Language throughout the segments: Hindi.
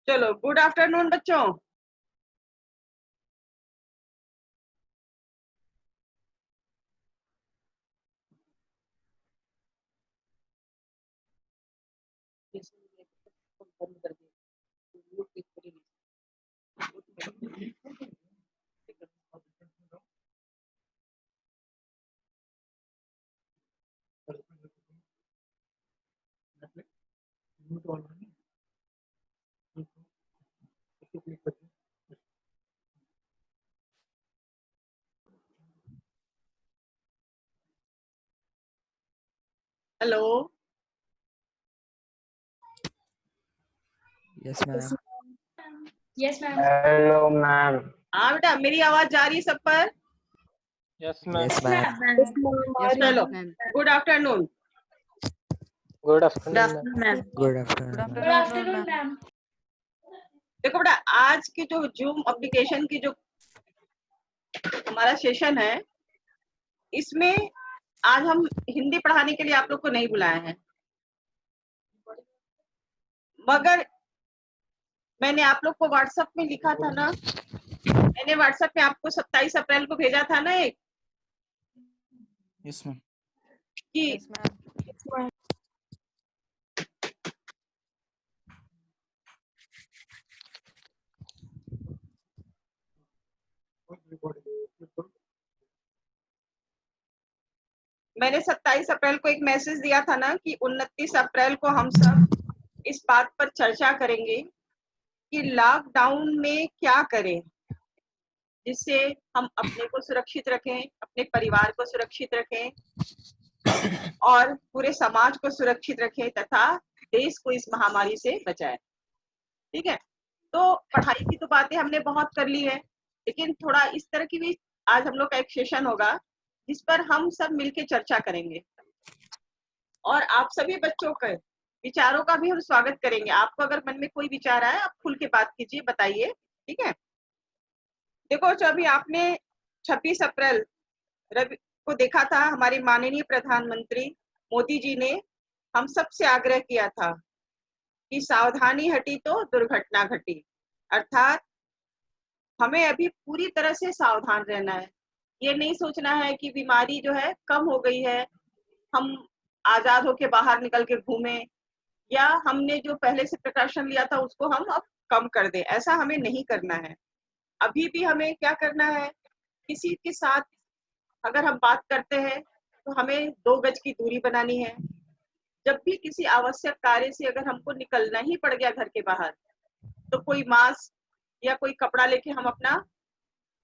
चलो, गुड आफ्टरनून बच्चों। Hello. Yes ma'am. Yes ma'am. Hello ma'am. हाँ बेटा, मेरी आवाज जा रही है सब पर? Yes ma'am. Yes ma'am. चलो, good afternoon. Good afternoon ma'am. Good afternoon. Good afternoon ma'am. देखो बेटा, आज की जो जूम एप्लीकेशन की जो हमारा सेशन है, इसमें आज हम हिंदी पढ़ाने के लिए आप लोग को नहीं बुलाए हैं, मगर मैंने आप लोग को व्हाट्सएप में लिखा था ना, मैंने व्हाट्सएप में आपको 27 अप्रैल को भेजा था ना एक यस मैम। कि मैंने 27 अप्रैल को एक मैसेज दिया था ना कि 29 अप्रैल को हम सब इस बात पर चर्चा करेंगे कि लॉकडाउन में क्या करें जिससे हम अपने को सुरक्षित रखें, अपने परिवार को सुरक्षित रखें और पूरे समाज को सुरक्षित रखें तथा देश को इस महामारी से बचाएं। ठीक है, तो पढ़ाई की तो बातें हमने बहुत कर ली है, लेकिन थोड़ा इस तरह की भी आज हम लोग का एक सेशन होगा जिस पर हम सब मिलके चर्चा करेंगे और आप सभी बच्चों के विचारों का भी हम स्वागत करेंगे। आपको अगर मन में कोई विचार आए, आप खुल के बात कीजिए, बताइए। ठीक है, देखो, जो अभी आपने 26 अप्रैल रवि को देखा था, हमारे माननीय प्रधानमंत्री मोदी जी ने हम सब से आग्रह किया था कि सावधानी हटी तो दुर्घटना घटी, अर्थात हमें अभी पूरी तरह से सावधान रहना है। ये नहीं सोचना है कि बीमारी जो है कम हो गई है, हम आजाद होके बाहर निकल के घूमें, या हमने जो पहले से प्रिकॉशन लिया था उसको हम अब कम कर दें, ऐसा हमें नहीं करना है। अभी भी हमें क्या करना है, किसी के साथ अगर हम बात करते हैं तो हमें 2 गज की दूरी बनानी है। जब भी किसी आवश्यक कार्य से अगर हमको निकलना ही पड़ गया घर के बाहर, तो कोई मास्क या कोई कपड़ा लेके हम अपना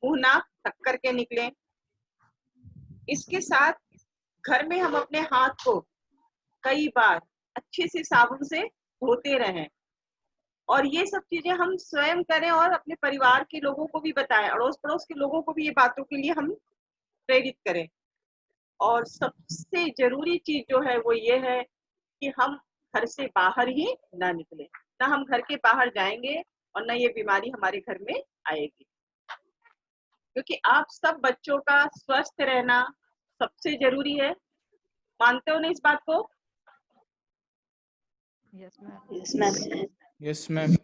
मुंह नाक ढक करके निकलें। इसके साथ घर में हम अपने हाथ को कई बार अच्छे से साबुन से धोते रहें, और ये सब चीजें हम स्वयं करें और अपने परिवार के लोगों को भी बताएं, अड़ोस पड़ोस के लोगों को भी ये बातों के लिए हम प्रेरित करें। और सबसे जरूरी चीज जो है वो ये है कि हम घर से बाहर ही ना निकले, ना हम घर के बाहर जाएंगे और ना ये बीमारी हमारे घर में आएगी, क्योंकि आप सब बच्चों का स्वस्थ रहना सबसे जरूरी है। मानते हो ना इस बात को? Yes ma'am. Yes ma'am.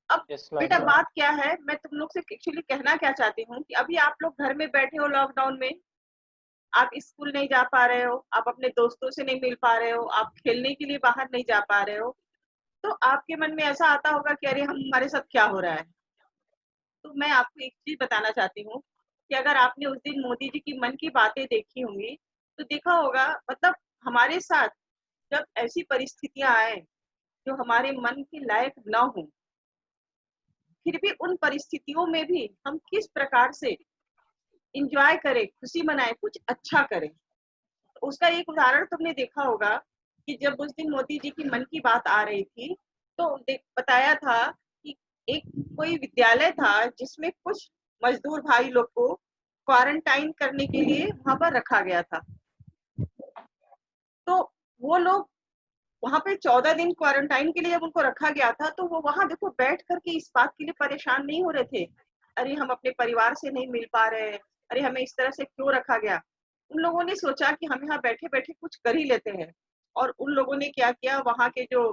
अब यस मैम। बेटा, बात क्या है, मैं तुम लोग से एक्चुअली कहना क्या चाहती हूँ कि अभी आप लोग घर में बैठे हो लॉकडाउन में, आप स्कूल नहीं जा पा रहे हो, आप अपने दोस्तों से नहीं मिल पा रहे हो, आप खेलने के लिए बाहर नहीं जा पा रहे हो, तो आपके मन में ऐसा आता होगा कि अरे हमारे साथ क्या हो रहा है। तो मैं आपको एक चीज बताना चाहती हूँ कि अगर आपने उस दिन मोदी जी की मन की बातें देखी होंगी तो देखा होगा, मतलब हमारे साथ जब ऐसी परिस्थितियां आए जो हमारे मन के लायक न हो, फिर भी उन परिस्थितियों में भी हम किस प्रकार से इंजॉय करें, खुशी मनाएं, कुछ अच्छा करें। तो उसका एक उदाहरण तुमने देखा होगा कि जब उस दिन मोदी जी की मन की बात आ रही थी तो बताया था कि एक कोई विद्यालय था जिसमें कुछ मजदूर भाई लोग को क्वारंटाइन करने के लिए वहां पर रखा गया था। तो वो लोग वहां पे 14 दिन क्वारंटाइन के लिए जब उनको रखा गया था, तो वो वहां देखो बैठ करके इस बात के लिए परेशान नहीं हो रहे थे, अरे हम अपने परिवार से नहीं मिल पा रहे हैं, अरे हमें इस तरह से क्यों रखा गया। उन लोगों ने सोचा कि हम यहाँ बैठे बैठे कुछ कर ही लेते हैं, और उन लोगों ने क्या किया, वहां के जो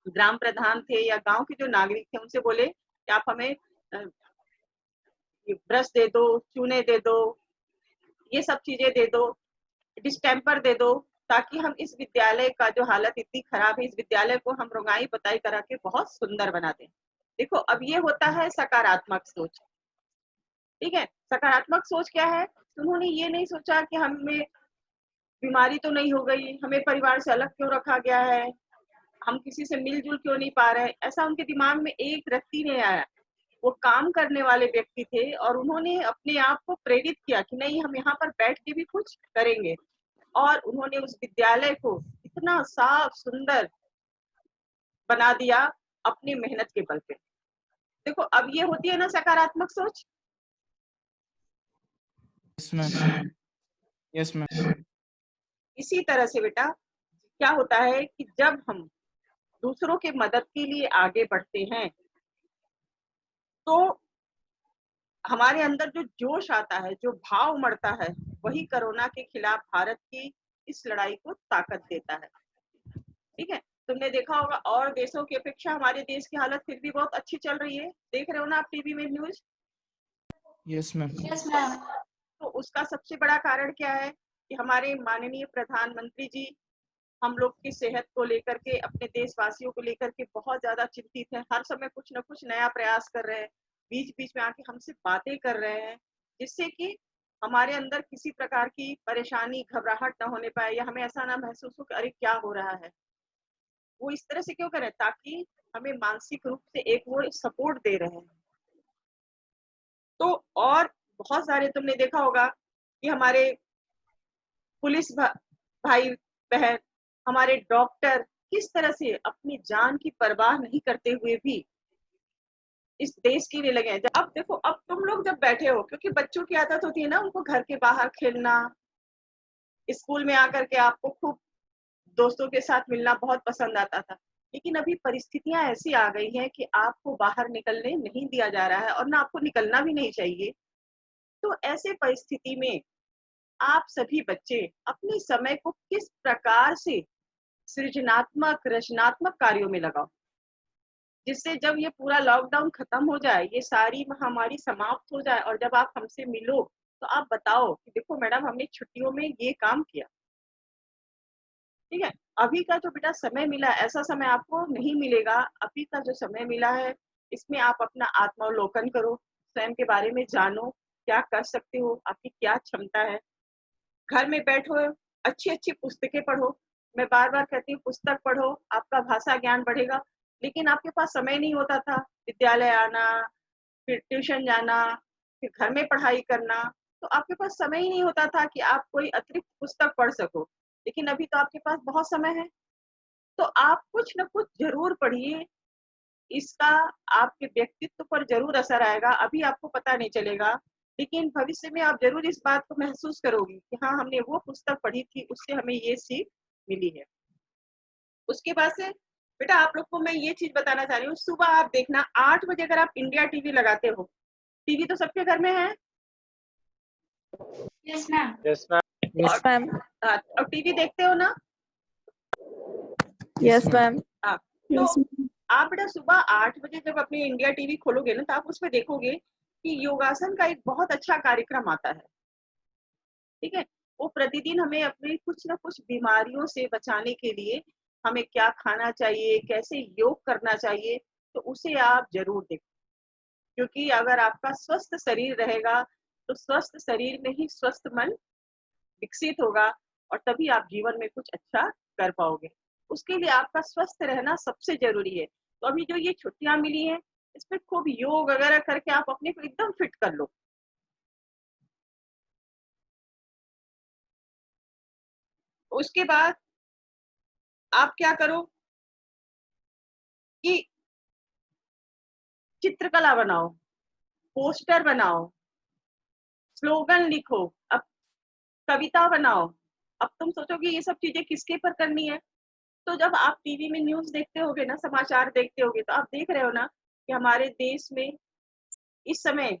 ग्राम प्रधान थे या गांव के जो नागरिक थे उनसे बोले कि आप हमें ब्रश दे दो, चूने दे दो, ये सब चीजें दे दो, डिस्टेम्पर दे दो, ताकि हम इस विद्यालय का जो हालत इतनी खराब है, इस विद्यालय को हम रंगाई पुताई करा के बहुत सुंदर बना दें। देखो, अब ये होता है सकारात्मक सोच। ठीक है, सकारात्मक सोच क्या है? उन्होंने ये नहीं सोचा कि हमें बीमारी तो नहीं हो गई, हमें परिवार से अलग क्यों रखा गया है, हम किसी से मिलजुल क्यों नहीं पा रहे। ऐसा उनके दिमाग में एक रत्ती नहीं आया। वो काम करने वाले व्यक्ति थे और उन्होंने अपने आप को प्रेरित किया कि नहीं, हम यहाँ पर बैठ के भी कुछ करेंगे। और उन्होंने उस विद्यालय को इतना साफ सुंदर बना दिया अपनी मेहनत के बल पे। देखो, अब ये होती है ना सकारात्मक सोच। Yes, ma'am. Yes, ma'am. इसी तरह से बेटा क्या होता है कि जब हम दूसरों के मदद के लिए आगे बढ़ते हैं तो हमारे अंदर जो जोश आता है, जो भाव उमड़ता है, वही कोरोना के खिलाफ भारत की इस लड़ाई को ताकत देता है। ठीक है, तुमने देखा होगा और देशों की अपेक्षा हमारे देश की हालत फिर भी बहुत अच्छी चल रही है। देख रहे हो ना आप टीवी में news? Yes, ma'am. Yes, ma'am. तो उसका सबसे बड़ा कारण क्या है कि हमारे माननीय प्रधानमंत्री जी हम लोग की सेहत को लेकर के, अपने देशवासियों को लेकर के बहुत ज्यादा चिंतित है। हर समय कुछ न कुछ नया प्रयास कर रहे हैं, बीच बीच में आके हमसे बातें कर रहे हैं, जिससे कि हमारे अंदर किसी प्रकार की परेशानी, घबराहट न होने पाए, या हमें ऐसा ना महसूस हो कि अरे क्या हो रहा है। वो इस तरह से क्यों करें? ताकि हमें मानसिक रूप से एक वो सपोर्ट दे रहे हैं। तो और बहुत सारे तुमने देखा होगा कि हमारे पुलिस भाई बहन, हमारे डॉक्टर किस तरह से अपनी जान की परवाह नहीं करते हुए भी इस देश के लिए लगे हैं। अब देखो, अब तुम लोग जब बैठे हो, क्योंकि बच्चों की आदत होती है ना उनको घर के बाहर खेलना, स्कूल में आकर के आपको खूब दोस्तों के साथ मिलना बहुत पसंद आता था, लेकिन अभी परिस्थितियां ऐसी आ गई हैं कि आपको बाहर निकलने नहीं दिया जा रहा है और ना आपको निकलना भी नहीं चाहिए। तो ऐसे परिस्थिति में आप सभी बच्चे अपने समय को किस प्रकार से सृजनात्मक, रचनात्मक कार्यों में लगाओ, जिससे जब ये पूरा लॉकडाउन खत्म हो जाए, ये सारी महामारी समाप्त हो जाए और जब आप हमसे मिलो तो आप बताओ कि देखो मैडम, हमने छुट्टियों में ये काम किया। ठीक है, अभी का जो बेटा समय मिला, ऐसा समय आपको नहीं मिलेगा। अभी का जो समय मिला है, इसमें आप अपना आत्मावलोकन करो, स्वयं के बारे में जानो, क्या कर सकते हो, आपकी क्या क्षमता है। घर में बैठो, अच्छी अच्छी पुस्तकें पढ़ो। मैं बार बार कहती हूँ पुस्तक पढ़ो, आपका भाषा ज्ञान बढ़ेगा। लेकिन आपके पास समय नहीं होता था, विद्यालय आना, फिर ट्यूशन जाना, फिर घर में पढ़ाई करना, तो आपके पास समय ही नहीं होता था कि आप कोई अतिरिक्त पुस्तक पढ़ सको। लेकिन अभी तो आपके पास बहुत समय है, तो आप कुछ न कुछ जरूर पढ़िए। इसका आपके व्यक्तित्व पर जरूर असर आएगा। अभी आपको पता नहीं चलेगा, लेकिन भविष्य में आप जरूर इस बात को महसूस करोगी कि हाँ, हमने वो पुस्तक पढ़ी थी, उससे हमें ये सीख मिली है। उसके बाद से बेटा आप लोग को मैं ये चीज बताना चाह रही हूँ, सुबह आप देखना 8 बजे अगर आप इंडिया टीवी लगाते हो, टीवी तो सबके घर में है। Yes, ma'am. Yes, ma'am. Yes, ma'am. और टीवी देखते हो ना? Yes, ma'am. हाँ, Yes, तो ma'am. आप बेटा सुबह 8 बजे जब अपनी इंडिया टीवी खोलोगे ना, तो आप उसमें देखोगे कि योगासन का एक बहुत अच्छा कार्यक्रम आता है। ठीक है, वो प्रतिदिन हमें अपनी कुछ ना कुछ बीमारियों से बचाने के लिए हमें क्या खाना चाहिए, कैसे योग करना चाहिए, तो उसे आप जरूर देखो। क्योंकि अगर आपका स्वस्थ शरीर रहेगा तो स्वस्थ शरीर में ही स्वस्थ मन विकसित होगा और तभी आप जीवन में कुछ अच्छा कर पाओगे। उसके लिए आपका स्वस्थ रहना सबसे जरूरी है। तो अभी जो ये छुट्टियां मिली हैं, इसमें खूब योग वगैरह करके आप अपने को एकदम फिट कर लो। उसके बाद आप क्या करो कि चित्रकला बनाओ, पोस्टर बनाओ, स्लोगन लिखो, अब कविता बनाओ। अब तुम सोचोगे ये सब चीजें किसके पर करनी है? तो जब आप टीवी में न्यूज देखते होगे ना, समाचार देखते होगे, तो आप देख रहे हो ना कि हमारे देश में इस समय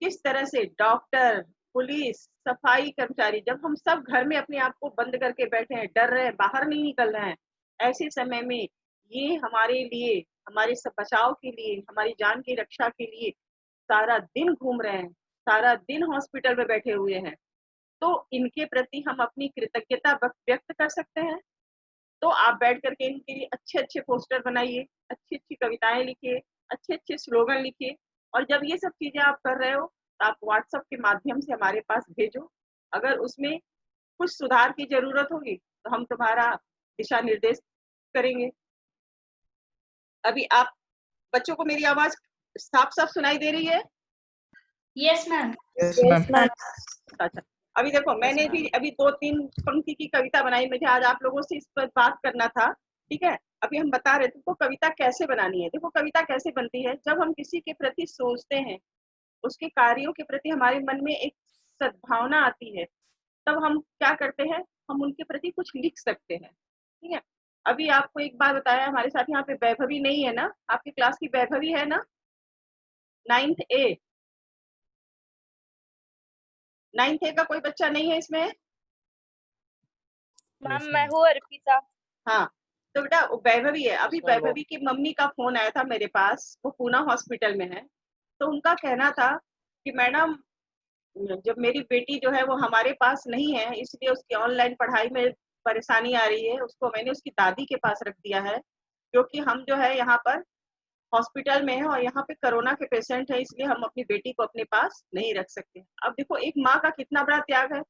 किस तरह से डॉक्टर, पुलिस, सफाई कर्मचारी, जब हम सब घर में अपने आप को बंद करके बैठे हैं, डर रहे हैं, बाहर नहीं निकल रहे हैं, ऐसे समय में ये हमारे लिए, हमारे सब बचाव के लिए, हमारी जान की रक्षा के लिए सारा दिन घूम रहे हैं, सारा दिन हॉस्पिटल में बैठे हुए हैं, तो इनके प्रति हम अपनी कृतज्ञता व्यक्त कर सकते हैं। तो आप बैठ करके इनके लिए अच्छे अच्छे पोस्टर बनाइए, अच्छी अच्छी कविताएं लिखिए, अच्छे अच्छे स्लोगन लिखिए, और जब ये सब चीजें आप कर रहे हो तो आप व्हाट्सएप के माध्यम से हमारे पास भेजो। अगर उसमें कुछ सुधार की जरूरत होगी तो हम तुम्हारा दिशा निर्देश करेंगे। अभी आप बच्चों को मेरी आवाज साफ साफ सुनाई दे रही है? Yes, ma'am. Yes, ma'am. अच्छा, अभी देखो मैंने भी अभी 2-3 पंक्ति की कविता बनाई, मुझे आज आप लोगों से इस पर बात करना था। ठीक है, अभी हम बता रहे थे तो कविता कैसे बनानी है। देखो कविता कैसे बनती है, जब हम किसी के प्रति सोचते हैं, उसके कार्यों के प्रति हमारे मन में एक सद्भावना आती है, तब हम क्या करते हैं, हम उनके प्रति कुछ लिख सकते हैं। ठीक है, अभी आपको एक बात बताया, हमारे साथ यहाँ पे वैभवी नहीं है ना, आपकी क्लास की वैभवी है ना, 9th A, 9th A का कोई बच्चा नहीं है इसमें? मैम मैं हूँ अर्पिता। हाँ, तो बेटा वैभवी है। अभी Yes, ma'am. वैभवी की मम्मी का फोन आया था मेरे पास, वो पूना हॉस्पिटल में है, तो उनका कहना था कि मैडम जब मेरी बेटी जो है वो हमारे पास नहीं है, इसलिए उसकी ऑनलाइन पढ़ाई में परेशानी आ रही है, उसको मैंने उसकी दादी के पास रख दिया है, क्योंकि हम जो है यहाँ पर हॉस्पिटल में है और यहाँ पे कोरोना के पेशेंट है, इसलिए हम अपनी बेटी को अपने पास नहीं रख सकते। अब देखो एक माँ का कितना बड़ा त्याग है,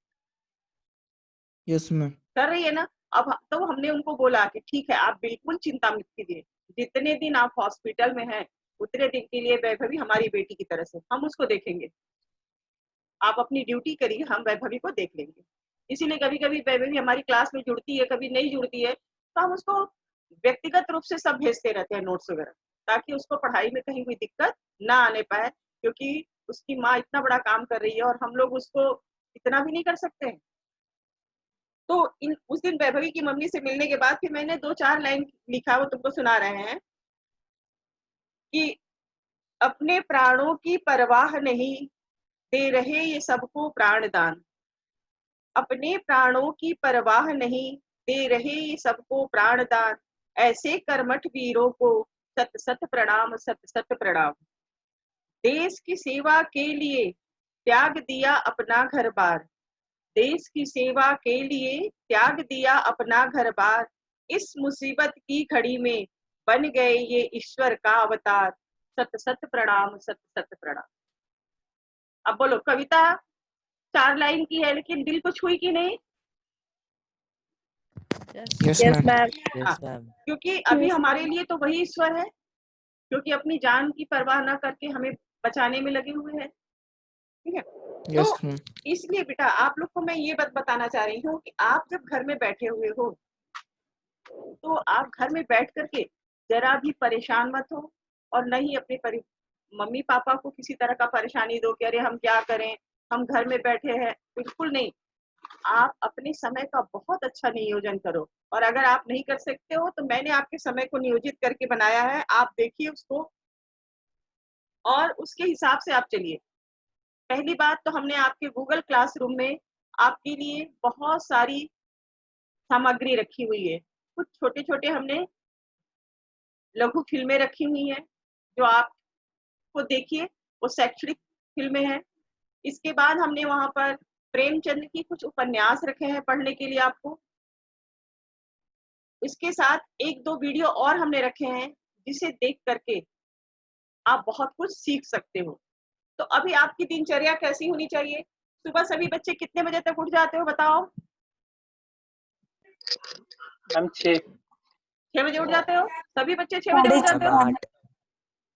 Yes, ma'am. कर रही है ना। अब तो हमने उनको बोला कि ठीक है, आप बिल्कुल चिंता मत कीजिए, जितने दिन आप हॉस्पिटल में हैं उतने दिन के लिए वैभवी हमारी बेटी की तरह से हम उसको देखेंगे, आप अपनी ड्यूटी करिए, हम वैभवी को देख लेंगे। इसीलिए कभी कभी वैभवी हमारी क्लास में जुड़ती है, कभी नहीं जुड़ती है, तो हम उसको व्यक्तिगत रूप से सब भेजते रहते हैं नोट्स वगैरह, ताकि उसको पढ़ाई में कहीं कोई दिक्कत ना आने पाए, क्योंकि उसकी माँ इतना बड़ा काम कर रही है और हम लोग उसको इतना भी नहीं कर सकते हैं। तो उस दिन वैभवी की मम्मी से मिलने के बाद फिर मैंने 2-4 लाइन लिखा, वो तुमको सुना रहे हैं कि अपने प्राणों की परवाह नहीं, दे रहे ये सबको प्राण दान। अपने प्राणों की परवाह नहीं, दे रहे ये सबको प्राण दान। ऐसे कर्मठ वीरों को सत सत प्रणाम, सत सत प्रणाम। देश की सेवा के लिए त्याग दिया अपना घर बार, देश की सेवा के लिए त्याग दिया अपना घर बार। इस मुसीबत की घड़ी में बन गए ये ईश्वर का अवतार। सत सत प्रणाम, सत सत प्रणाम। अब बोलो, कविता 4 लाइन की है, लेकिन दिल को छुई कि नहीं? Yes, yes ma'am. मैम। हाँ, क्योंकि अभी हमारे लिए तो वही ईश्वर है, क्योंकि अपनी जान की परवाह ना करके हमें बचाने में लगे हुए हैं। ठीक है, Yes, तो ma'am. इसलिए बेटा आप लोग को मैं ये बात बताना चाह रही हूँ कि आप जब घर में बैठे हुए हो, तो आप घर में बैठ करके जरा भी परेशान मत हो, और न ही अपने मम्मी पापा को किसी तरह का परेशानी दो कि अरे हम क्या करें, हम घर में बैठे हैं। बिल्कुल नहीं, आप अपने समय का बहुत अच्छा नियोजन करो, और अगर आप नहीं कर सकते हो तो मैंने आपके समय को नियोजित करके बनाया है, आप देखिए उसको और उसके हिसाब से आप चलिए। पहली बात तो हमने आपके गूगल क्लासरूम में आपके लिए बहुत सारी सामग्री रखी हुई है। कुछ छोटे छोटे हमने लघु फिल्में रखी हुई हैं, जो आपको देखिए, वो शैक्षणिक फिल्में हैं। इसके बाद हमने वहां पर प्रेमचंद की कुछ उपन्यास रखे हैं पढ़ने के लिए आपको। इसके साथ 1-2 वीडियो और हमने रखे हैं, जिसे देख करके आप बहुत कुछ सीख सकते हो। तो अभी आपकी दिनचर्या कैसी होनी चाहिए? सुबह सभी बच्चे कितने बजे तक उठ जाते हो बताओ? हम 6 6 बजे उठ जाते हो? सभी बच्चे 6 बजे उठ जाते हो?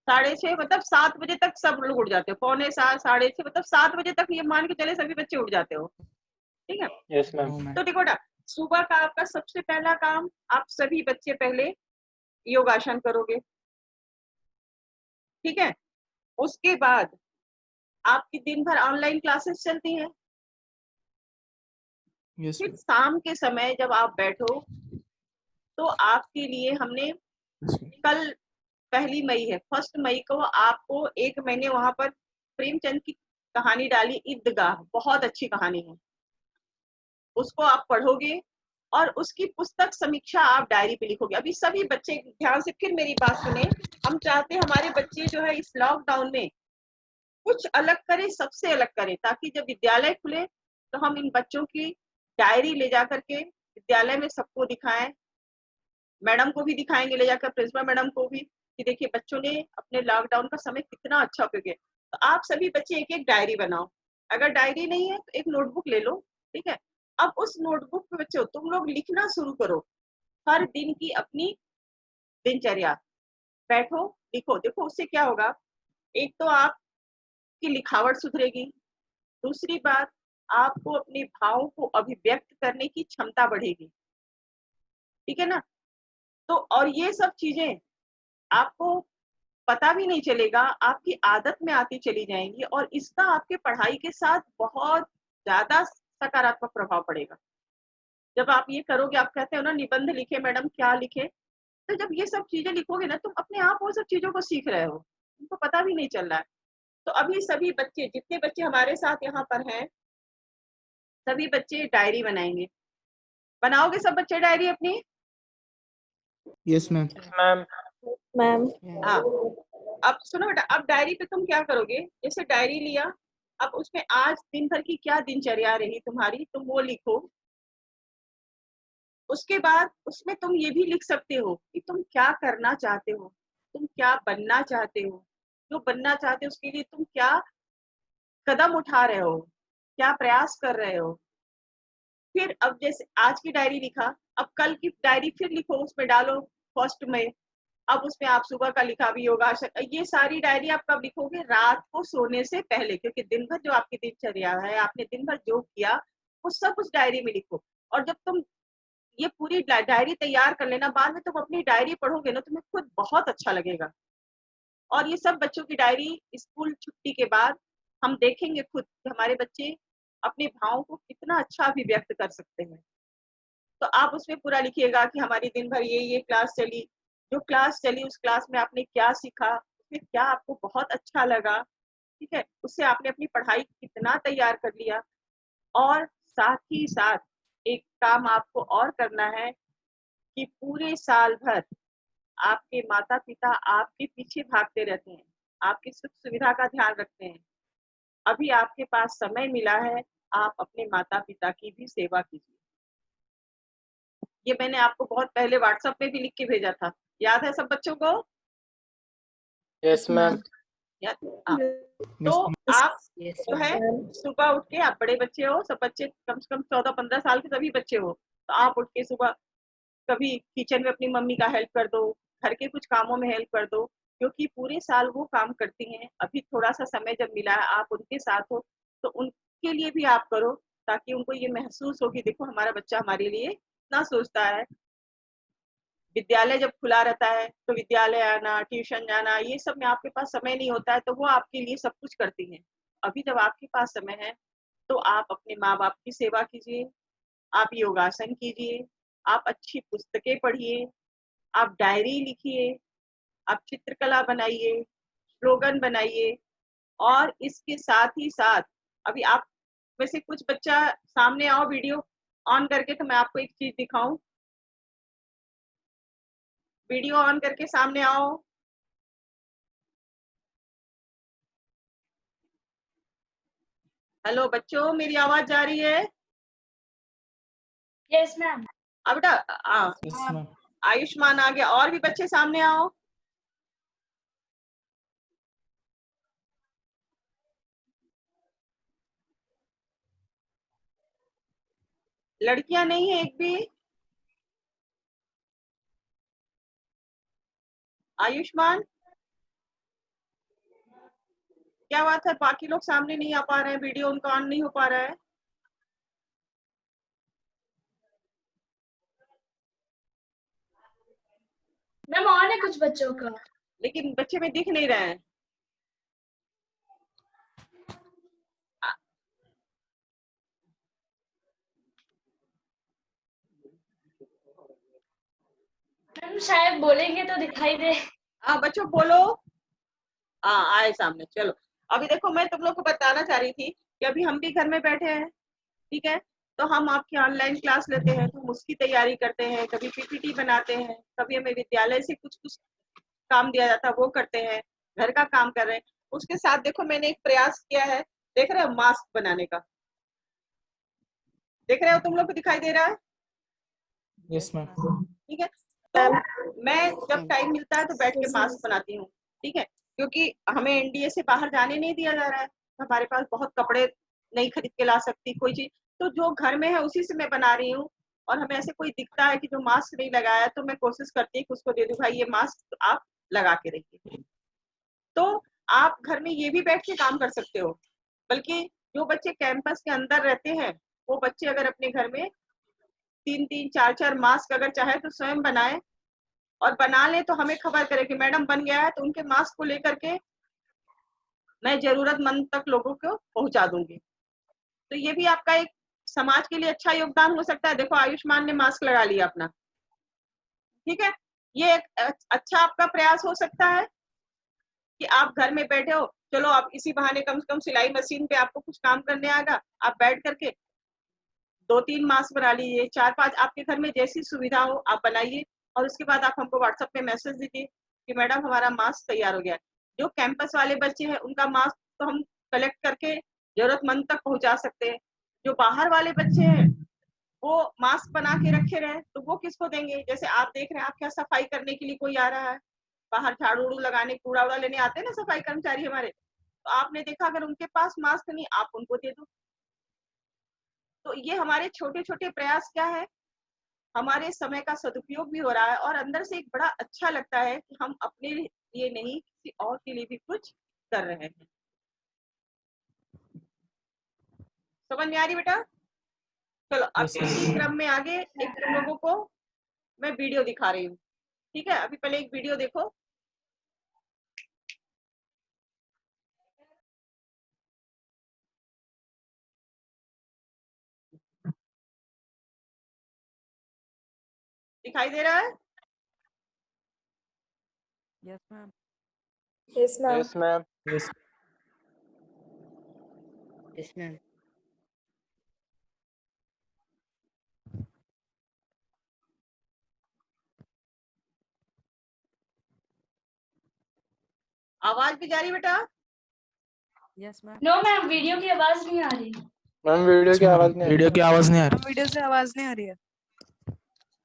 6:30, मतलब 7 बजे तक सब लोग उठ जाते हो। 6:45, 6:30, मतलब 7 बजे तक ये मान के चले सभी बच्चे उठ जाते हो। ठीक है, यस मैम। No, ma'am. तो देखो ना, सुबह का आपका सबसे पहला काम, आप सभी बच्चे पहले योगासन करोगे। ठीक है, उसके बाद आपकी दिन भर ऑनलाइन क्लासेस चलती हैं। Yes, फिर ma'am. शाम के समय जब आप बैठो, तो आपके लिए हमने Yes, ma'am. कल 1 मई है, 1 मई को आपको एक मैंने वहां पर प्रेमचंद की कहानी डाली, ईदगाह, बहुत अच्छी कहानी है। उसको आप पढ़ोगे और उसकी पुस्तक समीक्षा आप डायरी पे लिखोगे। अभी सभी बच्चे ध्यान से फिर मेरी बात सुने, हम चाहते हैं हमारे बच्चे जो है इस लॉकडाउन में कुछ अलग करें, सबसे अलग करें, ताकि जब विद्यालय खुले तो हम इन बच्चों की डायरी ले जा करके विद्यालय में सबको दिखाएं, मैडम को भी दिखाएंगे, ले जाकर प्रिंसिपल मैडम को भी, कि देखिए बच्चों ने अपने लॉकडाउन का समय कितना अच्छा उपयोग किया। तो आप सभी बच्चे एक एक डायरी बनाओ, अगर डायरी नहीं है तो एक नोटबुक ले लो, ठीक है। अब उस नोटबुक पे बच्चों तुम लोग लिखना शुरू करो, हर दिन की अपनी दिनचर्या, बैठो लिखो। देखो उससे क्या होगा, एक तो आपकी लिखावट सुधरेगी, दूसरी बात आपको अपने भावों को अभिव्यक्त करने की क्षमता बढ़ेगी, ठीक है ना। तो और ये सब चीजें आपको पता भी नहीं चलेगा, आपकी आदत में आती चली जाएंगी और इसका आपके पढ़ाई के साथ बहुत ज्यादा सकारात्मक प्रभाव पड़ेगा। जब आप ये करोगे, आप कहते हो ना निबंध लिखे मैडम, क्या लिखे, तो जब ये सब चीजें लिखोगे ना तुम अपने आप वो सब चीजों को सीख रहे हो, तुमको पता भी नहीं चल रहा है। तो अभी सभी बच्चे, जितने बच्चे हमारे साथ यहाँ पर हैं, सभी बच्चे डायरी बनाएंगे। बनाओगे सब बच्चे डायरी अपनी? Yes, ma'am. मैम। हाँ। अब सुनो बेटा, अब डायरी पे तुम क्या करोगे, जैसे डायरी लिया, अब उसमें आज दिन भर की क्या दिनचर्या रही तुम्हारी, तुम वो लिखो। उसके बाद उसमें तुम ये भी लिख सकते हो कि तुम क्या करना चाहते हो, तुम क्या बनना चाहते हो, जो बनना चाहते हो उसके लिए तुम क्या कदम उठा रहे हो, क्या प्रयास कर रहे हो। फिर अब जैसे आज की डायरी लिखा, अब कल की डायरी फिर लिखो, उसमें डालो फर्स्ट में। अब उसमें आप सुबह का लिखा भी होगा, ये सारी डायरी आप कब लिखोगे, रात को सोने से पहले, क्योंकि दिन भर जो आपकी दिनचर्या है, आपने दिन भर जो किया वो सब उस डायरी में लिखो। और जब तुम ये पूरी डायरी तैयार कर लेना, बाद में तुम अपनी डायरी पढ़ोगे ना, तुम्हें खुद बहुत अच्छा लगेगा। और ये सब बच्चों की डायरी स्कूल छुट्टी के बाद हम देखेंगे खुद कि हमारे बच्चे अपने भावों को कितना अच्छा अभिव्यक्त कर सकते हैं। तो आप उसमें पूरा लिखिएगा कि हमारी दिन भर ये क्लास चली, जो क्लास चली उस क्लास में आपने क्या सीखा, उसमें क्या आपको बहुत अच्छा लगा, ठीक है, उससे आपने अपनी पढ़ाई कितना तैयार कर लिया। और साथ ही साथ एक काम आपको और करना है कि पूरे साल भर आपके माता पिता आपके पीछे भागते रहते हैं, आपकी सुख सुविधा का ध्यान रखते हैं, अभी आपके पास समय मिला है, आप अपने माता पिता की भी सेवा कीजिए। ये मैंने आपको बहुत पहले व्हाट्सएप पे भी लिख के भेजा था, याद है सब बच्चों को? Yes ma'am. हाँ। तो आप जो है सुबह उठ के, आप बड़े बच्चे हो, सब बच्चे कम से कम 14-15 साल के सभी बच्चे हो, तो आप उठ के सुबह कभी किचन में अपनी मम्मी का हेल्प कर दो, घर के कुछ कामों में हेल्प कर दो, क्योंकि पूरे साल वो काम करती हैं, अभी थोड़ा सा समय जब मिला है आप उनके साथ हो, तो उनके लिए भी आप करो, ताकि उनको ये महसूस हो कि देखो हमारा बच्चा हमारे लिए इतना सोचता है। विद्यालय जब खुला रहता है तो विद्यालय आना, ट्यूशन जाना, ये सब में आपके पास समय नहीं होता है, तो वो आपके लिए सब कुछ करती हैं। अभी जब आपके पास समय है तो आप अपने माँ बाप की सेवा कीजिए, आप योगासन कीजिए, आप अच्छी पुस्तकें पढ़िए, आप डायरी लिखिए, आप चित्रकला बनाइए, स्लोगन बनाइए। और इसके साथ ही साथ अभी आप में से कुछ बच्चा सामने आओ, वीडियो ऑन करके, तो मैं आपको एक चीज दिखाऊं। वीडियो ऑन करके सामने आओ। हेलो बच्चों, मेरी आवाज जा रही है? Yes, ma'am. अब बेटा Yes, ma'am. आयुष्मान आ गया, और भी बच्चे सामने आओ। लड़कियां नहीं है एक भी? आयुष्मान, क्या बात है, बाकी लोग सामने नहीं आ पा रहे हैं, वीडियो उनका ऑन नहीं हो पा रहा है? मैम ऑन है कुछ बच्चों का। लेकिन बच्चे में दिख नहीं रहे हैं। मैम शायद बोलेंगे तो दिखाई दे। बच्चों बोलो। आए सामने, चलो। अभी देखो मैं तुम लोग को बताना चाह रही थी कि अभी हम भी घर में बैठे हैं, ठीक है, तो हम आपकी ऑनलाइन क्लास लेते हैं तो हम उसकी तैयारी करते हैं, कभी पीपीटी बनाते हैं, कभी हमें विद्यालय से कुछ कुछ काम दिया जाता है वो करते हैं, घर का काम कर रहे हैं। उसके साथ देखो मैंने एक प्रयास किया है, देख रहे हो मास्क बनाने का, देख रहे हो तुम लोग को दिखाई दे रहा है? Yes, ma'am. ठीक है, तो मैं जब टाइम मिलता है तो बैठ के मास्क बनाती हूँ। ठीक है, क्योंकि हमें एनडीए से बाहर जाने नहीं दिया जा रहा है, हमारे पास बहुत कपड़े नहीं खरीद के ला सकती कोई चीज, तो जो घर में है उसी से मैं बना रही हूँ। और हमें ऐसे कोई दिखता है कि जो मास्क नहीं लगाया तो मैं कोशिश करती हूँ कि उसको दे दूं, भाई ये मास्क आप लगा के रखिए। तो आप घर में ये भी बैठ के काम कर सकते हो। बल्कि जो बच्चे कैंपस के अंदर रहते हैं वो बच्चे अगर अपने घर में 3-3 4-4 मास्क अगर चाहे तो स्वयं बनाए और बना ले, तो हमें खबर करे कि मैडम बन गया है, तो उनके मास्क को लेकर के मैं जरूरतमंद तक लोगों को पहुंचा दूंगी। तो ये भी आपका एक समाज के लिए अच्छा योगदान हो सकता है। देखो आयुष्मान ने मास्क लगा लिया अपना, ठीक है, ये एक अच्छा आपका प्रयास हो सकता है कि आप घर में बैठे हो, चलो आप इसी बहाने कम से कम सिलाई मशीन पे आपको कुछ काम करने आएगा, आप बैठ करके 2-3 मास्क बना लीजिए, 4-5 आपके घर में जैसी सुविधा हो आप बनाइए और उसके बाद आप हमको व्हाट्सएप पे मैसेज दीजिए कि मैडम हमारा मास्क तैयार हो गया है। जो कैंपस वाले बच्चे हैं उनका मास्क तो हम कलेक्ट करके जरूरतमंद तक पहुंचा सकते हैं। जो बाहर वाले बच्चे हैं वो मास्क बना के रखे रहे तो वो किसको देंगे? जैसे आप देख रहे हैं, आप क्या सफाई करने के लिए कोई आ रहा है, बाहर झाड़ू उड़ू लगाने, कूड़ा उड़ा लेने आते हैं ना सफाई कर्मचारी हमारे, तो आपने देखा अगर उनके पास मास्क नहीं, आप उनको दे दो। तो ये हमारे छोटे छोटे प्रयास क्या है, हमारे समय का सदुपयोग भी हो रहा है और अंदर से एक बड़ा अच्छा लगता है कि हम अपने लिए नहीं किसी और के लिए भी कुछ कर रहे हैं। समझ में आ रही बेटा? चलो अब Yes, ma'am. इसी क्रम में आगे एक तुम लोगों को मैं वीडियो दिखा रही हूँ। ठीक है, अभी पहले एक वीडियो देखो। दिखाई दे रहा है? Yes, ma'am. Yes, ma'am. Yes. Yes, ma'am. आवाज भी जा रही बेटा? Yes, ma'am. No ma'am, video की आवाज नहीं आ रही। मैम वीडियो Yes, की ma'am. आवाज नहीं आ वीडियो रही। की आवाज नहीं आ मैम रही। वीडियो से आवाज नहीं आ रही है।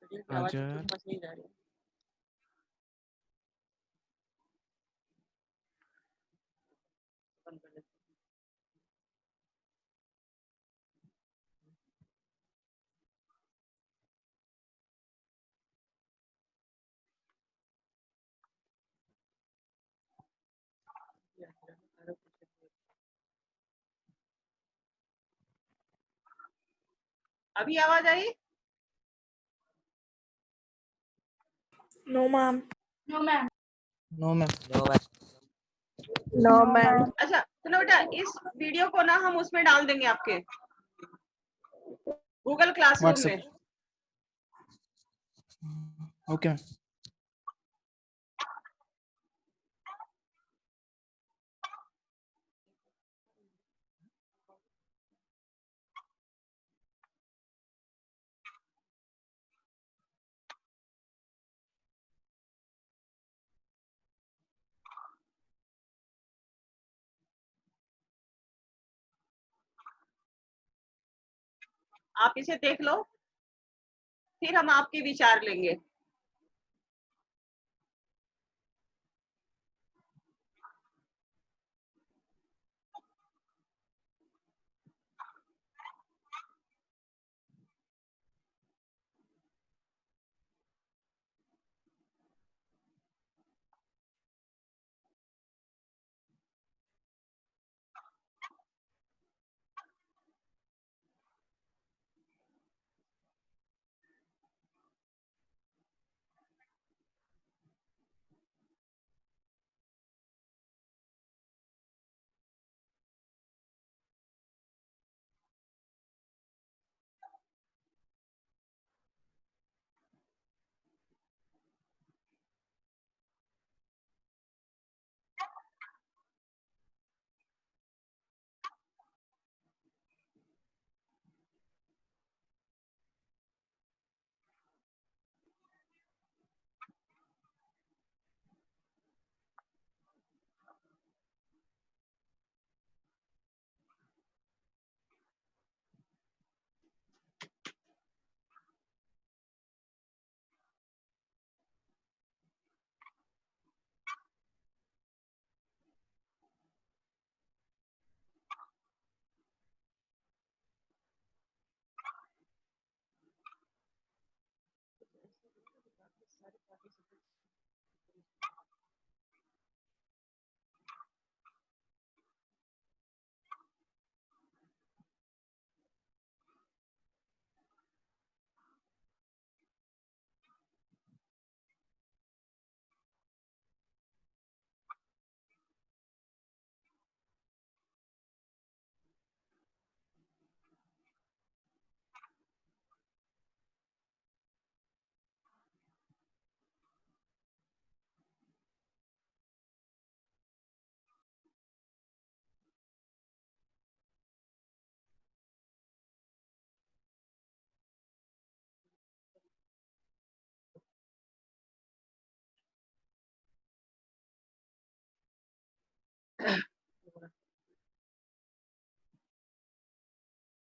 वीडियो की आवाज अच्छा। तो समझ नहीं जा रही। बंद कर देते हैं। अभी आवाज आई? No, ma'am. No ma'am. No, ma'am. No, ma'am. अच्छा सुनो बेटा, इस वीडियो को ना हम उसमें डाल देंगे आपके गूगल क्लासरूम WhatsApp. में। Okay. आप इसे देख लो, फिर हम आपके विचार लेंगे।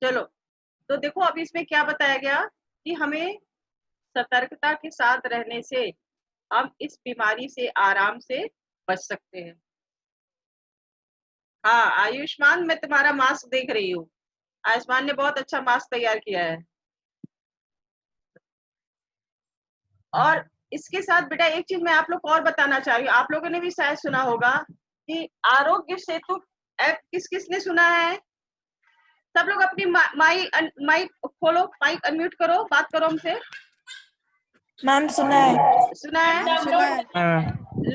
चलो, तो देखो अब इसमें क्या बताया गया कि हमें सतर्कता के साथ रहने से हम इस बीमारी से आराम से बच सकते हैं। हाँ आयुष्मान, मैं तुम्हारा मास्क देख रही हूँ। आयुष्मान ने बहुत अच्छा मास्क तैयार किया है। और इसके साथ बेटा एक चीज मैं आप लोग को और बताना चाह रही हूँ, आप लोगों ने भी शायद सुना होगा कि आरोग्य सेतु ऐप किस किस ने सुना है? सब लोग अपनी माइक खोलो, माइक अनम्यूट करो, बात करो हमसे। मैम सुना है। सुना है? सुना है।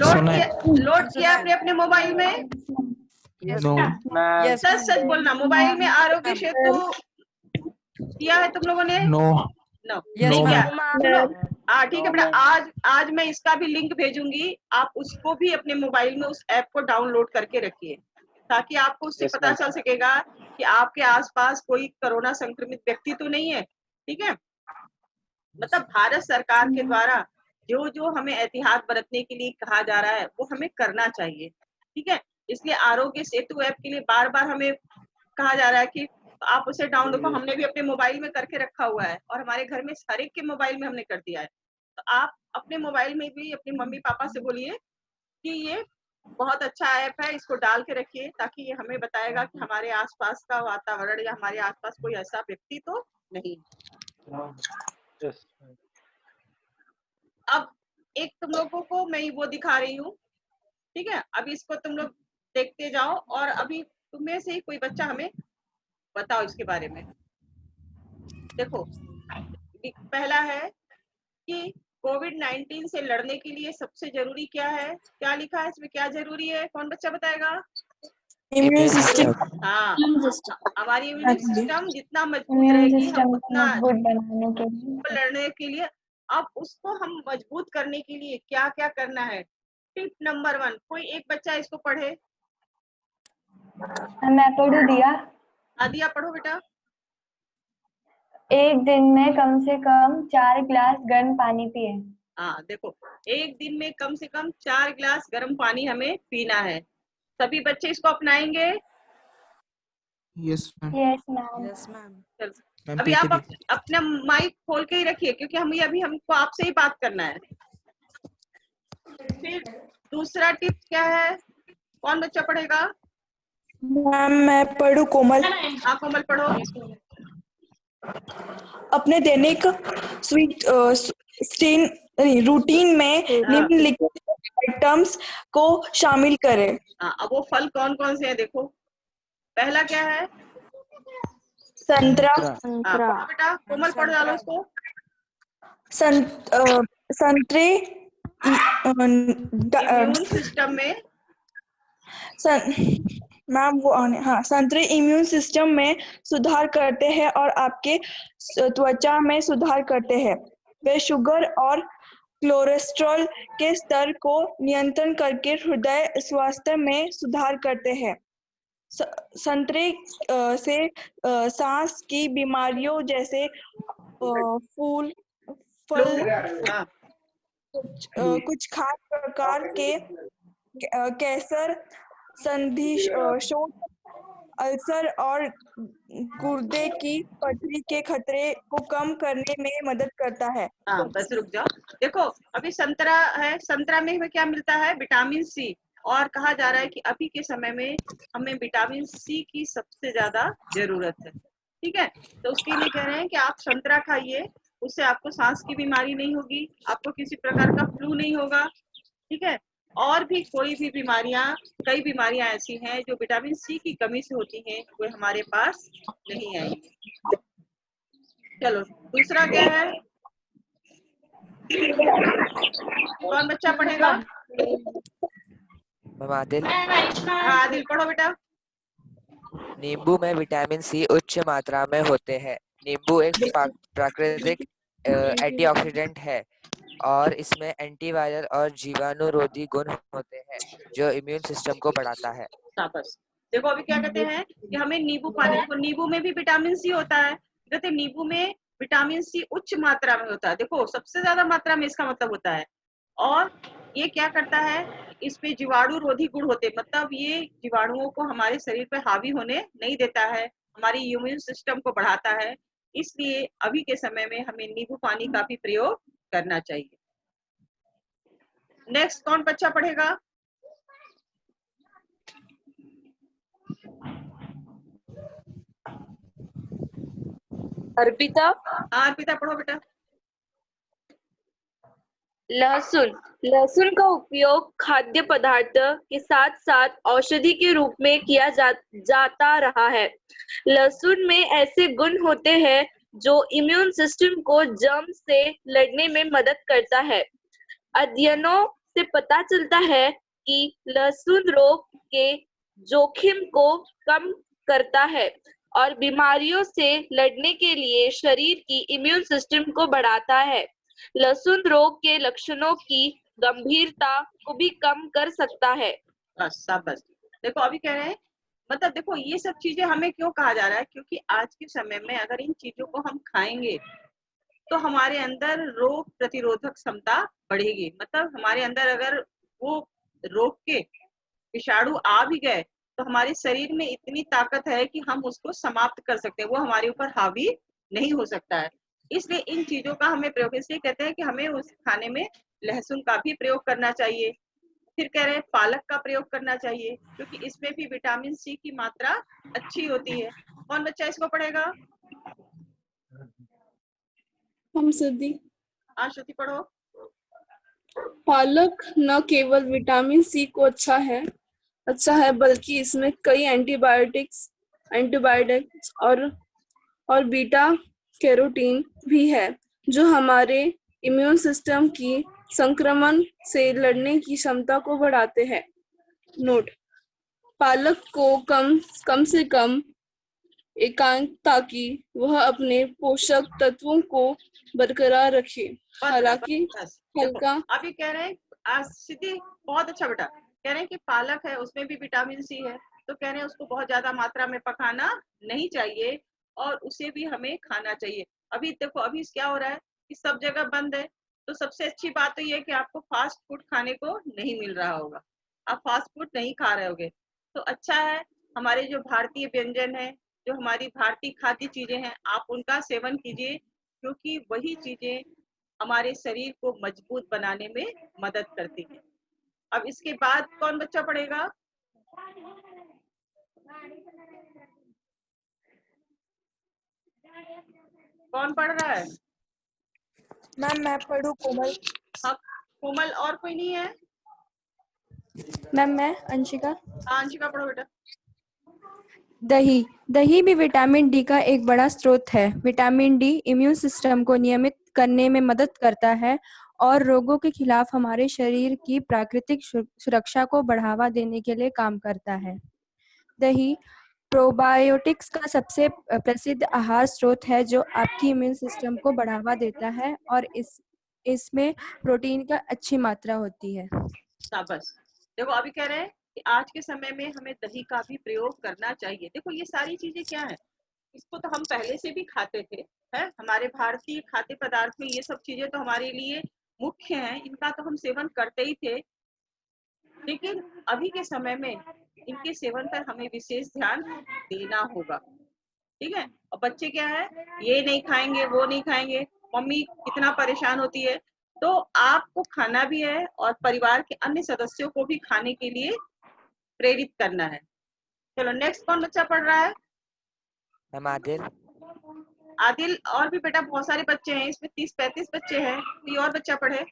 सुना है। लोड किया अपने अपने मोबाइल में? नो मैम सच सच बोलना, मोबाइल में आरोग्य सेतु किया है तुम लोगों ने? No no. Yes, नहीं किया? ma'am. सुनो, हाँ ठीक है No, बेटा, ma'am. आज मैं इसका भी लिंक भेजूंगी, आप उसको भी अपने मोबाइल में उस ऐप को डाउनलोड करके रखिए, ताकि आपको उससे Yes, पता ma'am. चल सकेगा कि आपके आसपास कोई कोरोना संक्रमित व्यक्ति तो नहीं है। ठीक है, मतलब भारत सरकार के द्वारा जो जो हमें एहतियात बरतने के लिए कहा जा रहा है वो हमें करना चाहिए। ठीक है, इसलिए आरोग्य सेतु ऐप के लिए बार बार हमें कहा जा रहा है कि आप उसे डाउनलोड करो। हमने भी अपने मोबाइल में करके रखा हुआ है और हमारे घर में हर एक के मोबाइल में हमने कर दिया है। तो आप अपने मोबाइल में भी अपने मम्मी पापा से बोलिए कि ये बहुत अच्छा ऐप है, इसको डाल के रखिए, ताकि ये हमें बताएगा कि हमारे आसपास का वातावरण या हमारे आसपास कोई ऐसा व्यक्ति तो नहीं। Yes. अब एक तुम लोगों को मैं वो दिखा रही हूँ। ठीक है, अभी इसको तुम लोग देखते जाओ और अभी तुम्हें से ही कोई बच्चा हमें बताओ इसके बारे में। देखो, पहला है कि कोविड-19 से लड़ने के लिए सबसे जरूरी क्या है? क्या लिखा है इसमें, क्या जरूरी है? कौन बच्चा बताएगा? Immune system. हाँ, हमारी इम्यून सिस्टम जितना मजबूत इम्यून रहेगी सिस्टम हम को उतना मजबूत बनाने के लिए लड़ने के लिए। अब उसको हम मजबूत करने के लिए क्या क्या करना है? टिप नंबर 1, कोई एक बच्चा इसको पढ़े। मैं पढ़ू दिया। आदिया पढ़ो बेटा। एक दिन में कम से कम 4 गिलास गर्म पानी पिए। हाँ देखो, एक दिन में कम से कम 4 गिलास गर्म पानी हमें पीना है। सभी बच्चे इसको अपनाएंगे? Yes ma'am. Yes ma'am. Yes, ma'am. चलो, मैम अभी पीते आप भी। अपना माइक खोल के ही रखिए, क्योंकि अभी हमको आपसे ही बात करना है। फिर दूसरा टिप क्या है? कौन बच्चा पढ़ेगा? मैम मैं पढ़ू कोमल। हाँ कोमल पढ़ो। अपने दैनिक स्वीट स्टेन रूटीन में हाँ, निम्नलिखित आइटम्स को शामिल करें। हाँ, अब वो फल कौन कौन से हैं देखो। पहला क्या है? संतरा। हाँ पढ़ो बेटा, कोमल पढ़ डालो उसको। संतरे इम्यून सिस्टम में मैम वो हाँ, संतरे इम्यून सिस्टम में सुधार करते हैं और आपके त्वचा में सुधार करते हैं। वे शुगर और कोलेस्ट्रॉल के स्तर को नियंत्रण करके हृदय स्वास्थ्य में सुधार करते हैं। संतरे से सांस की बीमारियों जैसे फूल फल हाँ कुछ खास प्रकार के कैंसर, शोथ, अल्सर और गुर्दे की पथरी के खतरे को कम करने में मदद करता है। हाँ, बस रुक जाओ। देखो, अभी संतरा है, संतरा में हमें क्या मिलता है? Vitamin C. और कहा जा रहा है कि अभी के समय में हमें विटामिन सी की सबसे ज्यादा जरूरत है। ठीक है, तो उसके लिए कह रहे हैं कि आप संतरा खाइए उससे आपको सांस की बीमारी नहीं होगी, आपको किसी प्रकार का फ्लू नहीं होगा, ठीक है। और भी कोई भी बीमारियां, कई बीमारियां ऐसी हैं जो विटामिन सी की कमी से होती हैं, वो हमारे पास नहीं आएंगी। चलो दूसरा क्या है, कौन बच्चा पढ़ेगा? मैम आदिल। हाँ आदिल पढ़ो बेटा। नींबू में विटामिन सी उच्च मात्रा में होते हैं। नींबू एक प्राकृतिक एंटीऑक्सीडेंट है और इसमें एंटीवायरल और जीवाणुरोधी गुण होते हैं जो इम्यून सिस्टम को बढ़ाता है। शाबाश। देखो अभी क्या कहते हैं कि हमें नींबू पानी, देखो नींबू में भी विटामिन सी होता है, कहते नींबू में विटामिन सी उच्च मात्रा में होता है, देखो सबसे ज्यादा मात्रा में, इसका मतलब होता है। और ये क्या करता है, इसमें जीवाणु रोधी गुण होते हैं, मतलब ये जीवाणुओं को हमारे शरीर पे हावी होने नहीं देता है, हमारी इम्यून सिस्टम को बढ़ाता है। इसलिए अभी के समय में हमें नींबू पानी का भी प्रयोग करना चाहिए। नेक्स्ट कौन बच्चा पढ़ेगा? अर्पिता। हाँ अर्पिता पढ़ो बेटा। लहसुन। लहसुन का उपयोग खाद्य पदार्थ के साथ साथ औषधि के रूप में किया जाता रहा है। लहसुन में ऐसे गुण होते हैं जो इम्यून सिस्टम को जर्म से लड़ने में मदद करता है। अध्ययनों से पता चलता है कि लहसुन रोग के जोखिम को कम करता है और बीमारियों से लड़ने के लिए शरीर की इम्यून सिस्टम को बढ़ाता है। लहसुन रोग के लक्षणों की गंभीरता को भी कम कर सकता है। बस शाबाश। देखो अभी कह रहे हैं, मतलब देखो ये सब चीजें हमें क्यों कहा जा रहा है, क्योंकि आज के समय में अगर इन चीजों को हम खाएंगे तो हमारे अंदर रोग प्रतिरोधक क्षमता बढ़ेगी, मतलब हमारे अंदर अगर वो रोग के विषाणु आ भी गए तो हमारे शरीर में इतनी ताकत है कि हम उसको समाप्त कर सकते हैं, वो हमारे ऊपर हावी नहीं हो सकता है। इसलिए इन चीजों का हमें प्रयोग, इसलिए कहते हैं कि हमें उस खाने में लहसुन का भी प्रयोग करना चाहिए। फिर कह रहे हैं पालक का प्रयोग करना चाहिए, क्योंकि इसमें भी विटामिन सी की मात्रा अच्छी होती है। कौन बच्चा इसको पढ़ेगा? हम सदी। हाँ श्रुति पढ़ो। पालक न केवल विटामिन सी को अच्छा है बल्कि इसमें कई एंटीबायोटिक्स और बीटा कैरोटीन भी है जो हमारे इम्यून सिस्टम की संक्रमण से लड़ने की क्षमता को बढ़ाते हैं। नोट: पालक को कम से कम एकांत ताकि वह अपने पोषक तत्वों को बरकरार रखे। हालांकि हल्का। अभी कह रहे हैं सिद्धि बहुत अच्छा बेटा, कह रहे हैं कि पालक है उसमें भी विटामिन सी है, तो कह रहे हैं उसको बहुत ज्यादा मात्रा में पकाना नहीं चाहिए और उसे भी हमें खाना चाहिए। अभी देखो अभी क्या हो रहा है कि सब जगह बंद है, तो सबसे अच्छी बात तो ये है कि आपको फास्ट फूड खाने को नहीं मिल रहा होगा, आप फास्ट फूड नहीं खा रहे होगे, तो अच्छा है हमारे जो भारतीय व्यंजन है, जो हमारी भारतीय खाद्य चीजें हैं, आप उनका सेवन कीजिए, क्योंकि वही चीजें हमारे शरीर को मजबूत बनाने में मदद करती है। अब इसके बाद कौन बच्चा पढ़ेगा? कौन पढ़ रहा है? मैम मैं पढ़ूं कोमल? हाँ कोमल, और कोई नहीं है? मैम मैं अंशिका। हाँ अंशिका पढ़ो बेटा। दही। दही भी विटामिन डी का एक बड़ा स्रोत है। विटामिन डी इम्यून सिस्टम को नियमित करने में मदद करता है और रोगों के खिलाफ हमारे शरीर की प्राकृतिक सुरक्षा को बढ़ावा देने के लिए काम करता है। दही प्रोबायोटिक्स का सबसे प्रसिद्ध आहार स्रोत है जो आपकी इम्यून सिस्टम को बढ़ावा देता है और इसमें प्रोटीन का अच्छी मात्रा होती है। शाबाश। देखो अभी कह रहे हैं कि आज के समय में हमें दही का भी प्रयोग करना चाहिए। देखो ये सारी चीजें क्या है, इसको तो हम पहले से भी खाते थे, है हमारे भारतीय खाद्य पदार्थ में ये सब चीजें तो हमारे लिए मुख्य हैं, इनका तो हम सेवन करते ही थे, लेकिन अभी के समय में इनके सेवन पर हमें विशेष ध्यान देना होगा, ठीक है। और बच्चे क्या है, ये नहीं खाएंगे वो नहीं खाएंगे, मम्मी कितना परेशान होती है, तो आपको खाना भी है और परिवार के अन्य सदस्यों को भी खाने के लिए प्रेरित करना है। चलो नेक्स्ट कौन बच्चा पढ़ रहा है? मैम आदिल। आदिल, और भी बेटा बहुत सारे बच्चे हैं, इसमें 30-35 बच्चे हैं, कोई और बच्चा पढ़े।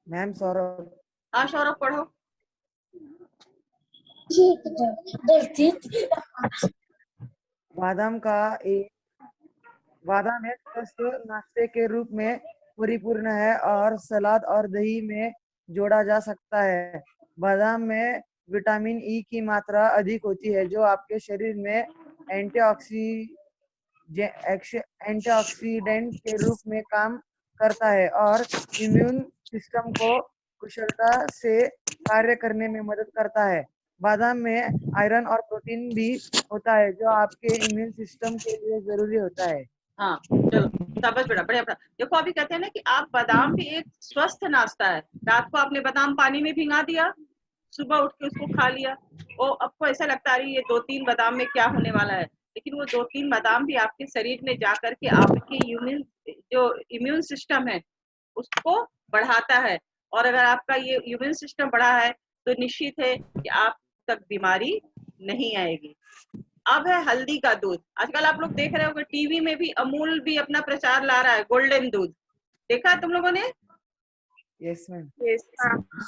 मैम सौरभ। हाँ सौरभ पढ़ो। बादाम एक स्वस्थ नाश्ते के रूप में परिपूर्ण है और सलाद और दही में जोड़ा जा सकता है। बादाम में विटामिन ई की मात्रा अधिक होती है जो आपके शरीर में एंटीऑक्सीडेंट के रूप में काम करता है और इम्यून सिस्टम को कुशलता से कार्य करने में मदद करता है। बादाम में आयरन और प्रोटीन भी होता है जो आपके इम्यून सिस्टम के लिए जरूरी होता है। हाँ चलो शाबाश बेटा, बढ़िया बेटा। देखो अभी कहते हैं ना कि आप बादाम भी एक स्वस्थ नाश्ता है। रात को आपने बादाम पानी में भिंगा दिया, सुबह उठ के उसको खा लिया, और आपको ऐसा लगता है ये 2-3 बादाम में क्या होने वाला है, लेकिन वो 2-3 बादाम भी आपके शरीर में जा करके आपके इम्यून सिस्टम है उसको बढ़ाता है। और अगर आपका ये इम्यून सिस्टम बढ़ा है तो निश्चित है कि आप तक बीमारी नहीं आएगी। अब है हल्दी का दूध। आजकल आप लोग देख रहे होंगे टीवी में भी अमूल भी अपना प्रचार ला रहा है, गोल्डन दूध। देखा है तुम लोगों ने? Yes ma'am.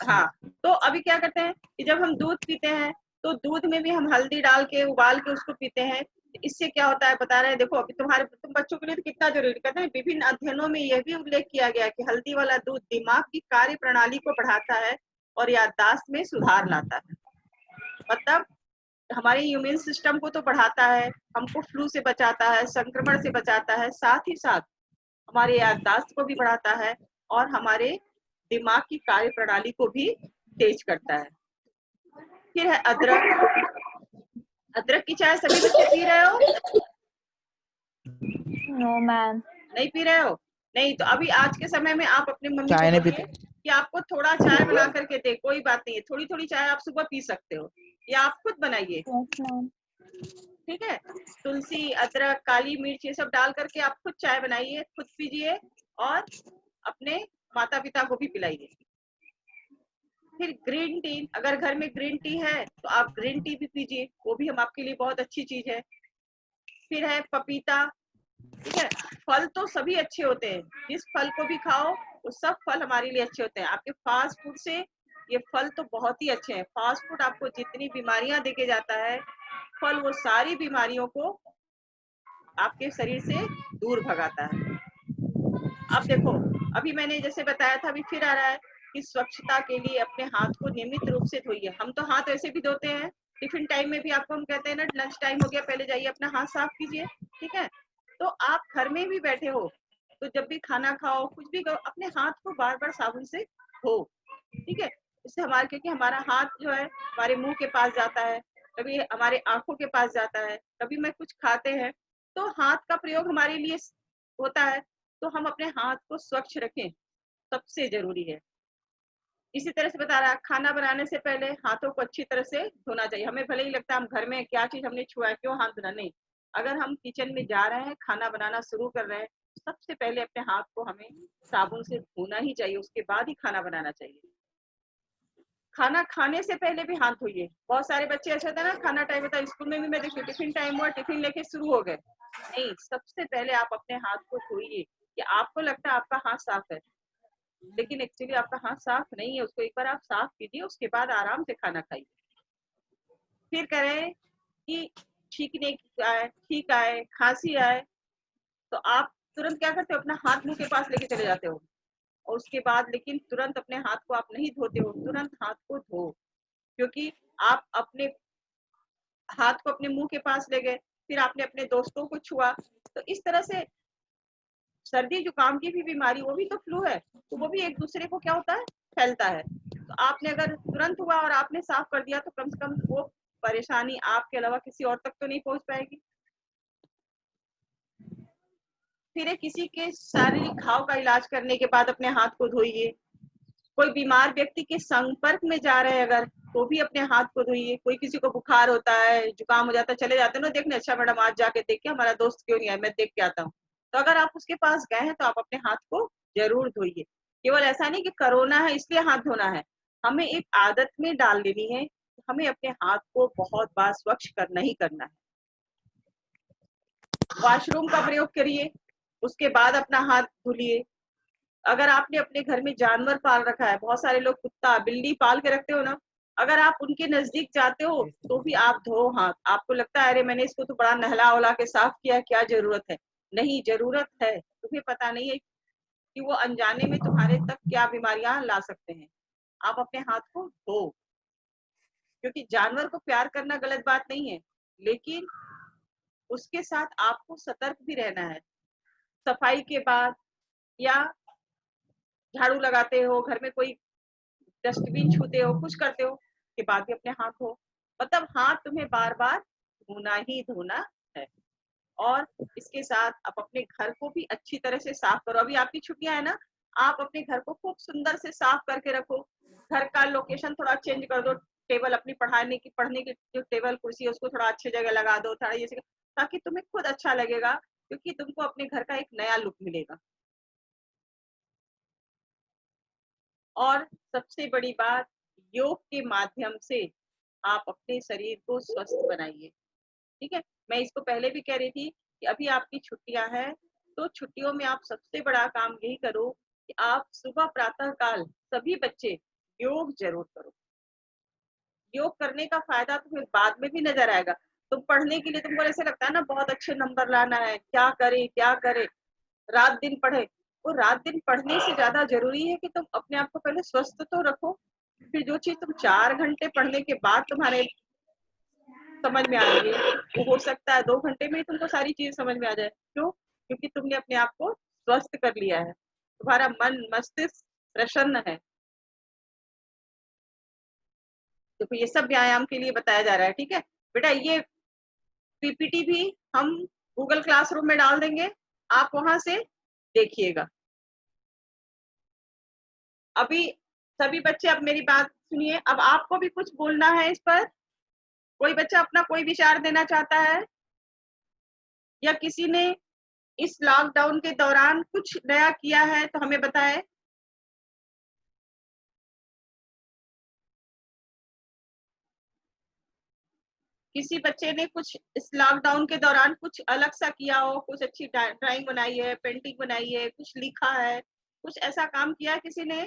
हाँ, तो अभी क्या करते हैं कि जब हम दूध पीते हैं तो दूध में भी हम हल्दी डाल के उबाल के उसको पीते हैं। इससे क्या होता है बता रहे हैं, देखो अभी तुम बच्चों के लिए तो कितना जरूरी। कहते हैं विभिन्न अध्ययनों में यह भी उल्लेख किया गया कि हल्दी वाला दूध दिमाग की कार्य प्रणाली को बढ़ाता है और याददाश्त में सुधार लाता है। मतलब हमारे इम्यून सिस्टम को तो बढ़ाता है, हमको फ्लू से बचाता है, संक्रमण से बचाता है, साथ ही साथ हमारे याददाश्त को भी बढ़ाता है और हमारे दिमाग की कार्य प्रणाली को भी तेज करता है। फिर है अदरक। अदरक की चाय सभी बच्चे पी रहे हो? No ma'am. नहीं पी रहे हो? नहीं तो अभी आज के समय में आप अपने मम्मी चाय को नहीं बोलिए कि आपको थोड़ा चाय बना करके दे। कोई बात नहीं है, थोड़ी थोड़ी चाय आप सुबह पी सकते हो, या आप खुद बनाइए। ठीक है, तुलसी, अदरक, काली मिर्च ये सब डाल करके आप खुद चाय बनाइए, खुद पीजिए और अपने माता पिता को भी पिलाइए। फिर ग्रीन टी, अगर घर में ग्रीन टी है तो आप ग्रीन टी भी पीजिए, वो भी हम आपके लिए बहुत अच्छी चीज है। फिर है पपीता। ठीक है, फल तो सभी अच्छे होते हैं, जिस फल को भी खाओ वो सब फल हमारे लिए अच्छे होते हैं। आपके फास्ट फूड से ये फल तो बहुत ही अच्छे हैं। फास्ट फूड आपको जितनी बीमारियां देके जाता है, फल वो सारी बीमारियों को आपके शरीर से दूर भगाता है। अब देखो, अभी मैंने जैसे बताया था, अभी फिर आ रहा है कि स्वच्छता के लिए अपने हाथ को नियमित रूप से धोइए। हम तो हाथ ऐसे भी धोते हैं, टिफिन टाइम में भी आपको हम कहते हैं ना, लंच टाइम हो गया पहले जाइए अपना हाथ साफ कीजिए। ठीक है, तो आप घर में भी बैठे हो तो जब भी खाना खाओ, कुछ भी करो, अपने हाथ को बार बार साबुन से धो। ठीक है, इससे हमारे, क्योंकि हमारा हाथ जो है हमारे मुंह के पास जाता है, कभी हमारे आंखों के पास जाता है, कभी मैं कुछ खाते हैं, तो हाथ का प्रयोग हमारे लिए होता है। तो हम अपने हाथ को स्वच्छ रखें, सबसे जरूरी है। इसी तरह से बता रहा है, खाना बनाने से पहले हाथों को अच्छी तरह से धोना चाहिए। हमें भले ही लगता है हम घर में क्या चीज हमने छुआ है, क्यों हाथ धोना, नहीं। अगर हम किचन में जा रहे हैं, खाना बनाना शुरू कर रहे हैं, सबसे पहले अपने हाथ को हमें साबुन से धोना ही चाहिए, उसके बाद ही खाना बनाना चाहिए। खाना खाने से पहले भी हाथ धोइए। बहुत सारे बच्चे ऐसे होते हैं ना, खाना टाइम होता है, स्कूल में भी मैं देखती हूँ, टिफिन टाइम हुआ, टिफिन लेके शुरू हो गए। नहीं, सबसे पहले आप अपने हाथ को धोइए। कि आपको लगता है आपका हाथ साफ है, लेकिन एक्चुअली आपका हाथ साफ नहीं है। उसको एक बार आप साफ कीजिए, उसके बाद आराम से खाना खाइए। फिर करें कि ठीक आए, खांसी आए, तो आप तुरंत क्या करते हो, अपना हाथ मुंह के पास लेके चले जाते हो, और उसके बाद लेकिन तुरंत अपने हाथ को आप नहीं धोते हो। तुरंत हाथ को धो, क्योंकि आप अपने हाथ को अपने मुंह के पास ले गए, फिर आपने अपने दोस्तों को छुआ, तो इस तरह से सर्दी जुकाम की भी बीमारी, वो भी तो फ्लू है, तो वो भी एक दूसरे को क्या होता है, फैलता है। तो आपने अगर तुरंत हुआ और आपने साफ कर दिया, तो कम से कम वो परेशानी आपके अलावा किसी और तक तो नहीं पहुंच पाएगी। फिर किसी के शारीरिक घाव का इलाज करने के बाद अपने हाथ को धोइए। कोई बीमार व्यक्ति के संपर्क में जा रहे हैं अगर, तो भी अपने हाथ को धोइए। कोई किसी को बुखार होता है, जुकाम हो जाता है, चले जाते हैं ना देखने, अच्छा मैडम आज जाके देख के, हमारा दोस्त क्यों नहीं आया, मैं देख के आता हूँ। तो अगर आप उसके पास गए हैं तो आप अपने हाथ को जरूर धोइए। केवल ऐसा नहीं कि कोरोना है इसलिए हाथ धोना है, हमें एक आदत में डाल लेनी है, हमें अपने हाथ को बहुत बार स्वच्छ करना ही करना है। वॉशरूम का प्रयोग करिए, उसके बाद अपना हाथ धुलिए। अगर आपने अपने घर में जानवर पाल रखा है, बहुत सारे लोग कुत्ता बिल्ली पाल के रखते हो ना, अगर आप उनके नजदीक जाते हो तो भी आप धो हाथ। आपको लगता है अरे मैंने इसको तो बड़ा नहला उला के साफ किया, क्या जरूरत है? नहीं, जरूरत है। तुम्हें पता नहीं है कि वो अनजाने में तुम्हारे तक क्या बीमारियां ला सकते हैं। आप अपने हाथ को धो, क्योंकि जानवर को प्यार करना गलत बात नहीं है, लेकिन उसके साथ आपको सतर्क भी रहना है। सफाई के बाद या झाड़ू लगाते हो, घर में कोई डस्टबिन छूते हो, कुछ करते हो, के बाद भी अपने हाथ धो। मतलब हाथ तुम्हें बार बार धोना ही धोना है। और इसके साथ आप अपने घर को भी अच्छी तरह से साफ करो। अभी आपकी छुट्टियां है ना, आप अपने घर को खूब सुंदर से साफ करके रखो। घर का लोकेशन थोड़ा चेंज कर दो। टेबल अपनी पढ़ने की जो टेबल कुर्सी है उसको थोड़ा अच्छी जगह लगा दो, थोड़ा ये ताकि तुम्हें खुद अच्छा लगेगा, क्योंकि तुमको अपने घर का एक नया लुक मिलेगा। और सबसे बड़ी बात, योग के माध्यम से आप अपने शरीर को स्वस्थ बनाइए। ठीक है, मैं इसको पहले भी कह रही थी कि अभी आपकी छुट्टियां हैं, तो छुट्टियों में आप सबसे बड़ा काम यही करो कि आप सुबह प्रातः काल सभी बच्चे योग जरूर करो। योग करने का फायदा तुम्हें बाद में भी नजर आएगा। तुम पढ़ने के लिए तुमको ऐसे लगता है ना बहुत अच्छे नंबर लाना है, क्या करे, रात दिन पढ़े। वो रात दिन पढ़ने से ज्यादा जरूरी है कि तुम अपने आप को पहले स्वस्थ तो रखो, फिर जो चीज तुम 4 घंटे पढ़ने के बाद तुम्हारे समझ में आ रही है, वो हो सकता है 2 घंटे में ही तुमको सारी चीज समझ में आ जाए। क्यों? क्योंकि तुमने अपने आप को स्वस्थ कर लिया है, तुम्हारा मन मस्तिष्क प्रसन्न है। तो ये सब व्यायाम के लिए बताया जा रहा है। ठीक है बेटा, ये पीपीटी भी हम गूगल क्लासरूम में डाल देंगे, आप वहां से देखिएगा। अभी सभी बच्चे अब मेरी बात सुनिए, अब आपको भी कुछ बोलना है इस पर। कोई बच्चा अपना कोई विचार देना चाहता है, या किसी ने इस लॉकडाउन के दौरान कुछ नया किया है तो हमें बताएं। किसी बच्चे ने कुछ इस लॉकडाउन के दौरान कुछ अलग सा किया हो, कुछ अच्छी ड्राइंग बनाई है, पेंटिंग बनाई है, कुछ लिखा है, कुछ ऐसा काम किया है किसी ने?